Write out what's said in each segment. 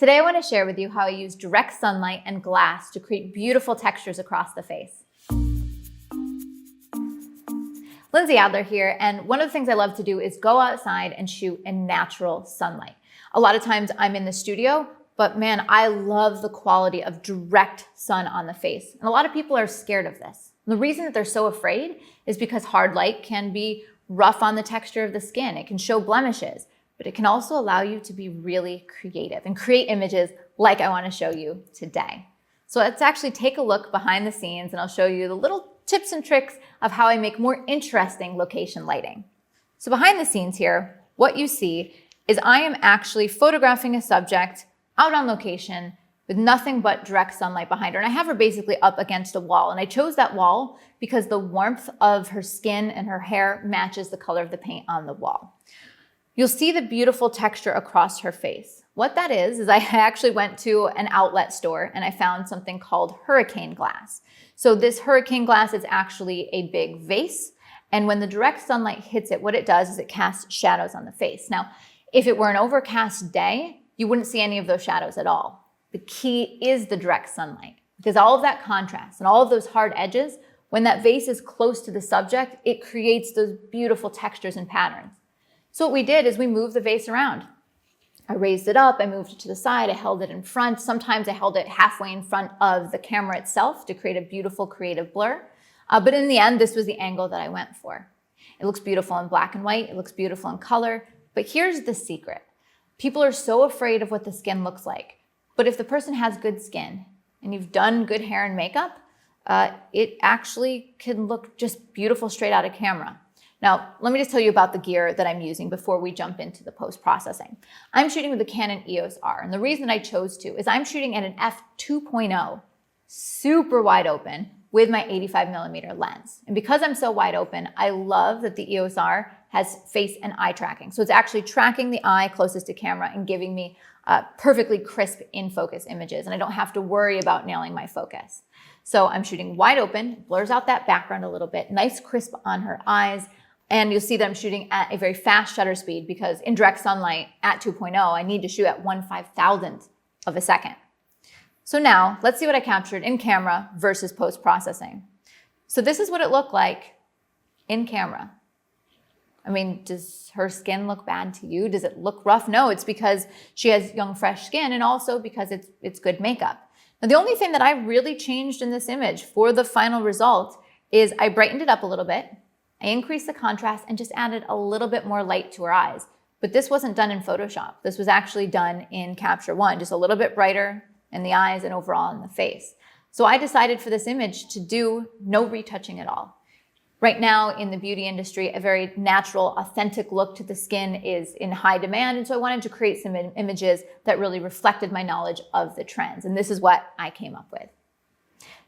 Today I want to share with you how I use direct sunlight and glass to create beautiful textures across the face. Lindsay Adler here, and one of the things I love to do is go outside and shoot in natural sunlight. A lot of times I'm in the studio, but man, I love the quality of direct sun on the face. And a lot of people are scared of this. And the reason that they're so afraid is because hard light can be rough on the texture of the skin. It can show blemishes, but it can also allow you to be really creative and create images like I want to show you today. So let's actually take a look behind the scenes and I'll show you the little tips and tricks of how I make more interesting location lighting. So behind the scenes here, what you see is I am actually photographing a subject out on location with nothing but direct sunlight behind her. And I have her basically up against a wall. And I chose that wall because the warmth of her skin and her hair matches the color of the paint on the wall. You'll see the beautiful texture across her face. What that is I actually went to an outlet store and I found something called hurricane glass. So this hurricane glass is actually a big vase. And when the direct sunlight hits it, what it does is it casts shadows on the face. Now, if it were an overcast day, you wouldn't see any of those shadows at all. The key is the direct sunlight, because all of that contrast and all of those hard edges, when that vase is close to the subject, it creates those beautiful textures and patterns. So what we did is we moved the vase around. I raised it up, I moved it to the side, I held it in front. Sometimes I held it halfway in front of the camera itself to create a beautiful creative blur. But in the end, this was the angle that I went for. It looks beautiful in black and white, it looks beautiful in color. But here's the secret. People are so afraid of what the skin looks like. But if the person has good skin and you've done good hair and makeup, it actually can look just beautiful straight out of camera. Now, let me just tell you about the gear that I'm using before we jump into the post-processing. I'm shooting with the Canon EOS R, and the reason I chose to is I'm shooting at an f2.0, super wide open, with my 85mm lens. And because I'm so wide open, I love that the EOS R has face and eye tracking. So it's actually tracking the eye closest to camera and giving me perfectly crisp in-focus images, and I don't have to worry about nailing my focus. So I'm shooting wide open, blurs out that background a little bit, nice crisp on her eyes. And you'll see that I'm shooting at a very fast shutter speed because in direct sunlight at 2.0, I need to shoot at 1/5000th of a second. So now let's see what I captured in camera versus post-processing. So this is what it looked like in camera. I mean, does her skin look bad to you? Does it look rough? No, it's because she has young, fresh skin and also because it's good makeup. Now, the only thing that I really changed in this image for the final result is I brightened it up a little bit. I increased the contrast and just added a little bit more light to her eyes. But this wasn't done in Photoshop. This was actually done in Capture One, just a little bit brighter in the eyes and overall in the face. So I decided for this image to do no retouching at all. Right now in the beauty industry, a very natural, authentic look to the skin is in high demand. And so I wanted to create some images that really reflected my knowledge of the trends. And this is what I came up with.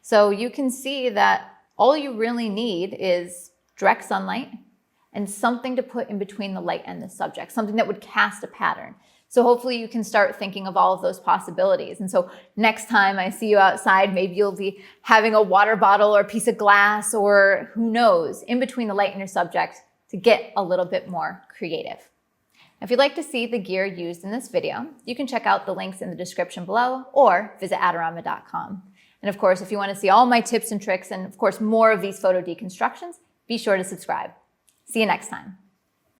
So you can see that all you really need is direct sunlight and something to put in between the light and the subject, something that would cast a pattern. So hopefully you can start thinking of all of those possibilities. And so next time I see you outside, maybe you'll be having a water bottle or a piece of glass or who knows, in between the light and your subject to get a little bit more creative. If you'd like to see the gear used in this video, you can check out the links in the description below or visit adorama.com. And of course, if you want to see all my tips and tricks and of course more of these photo deconstructions, be sure to subscribe. See you next time.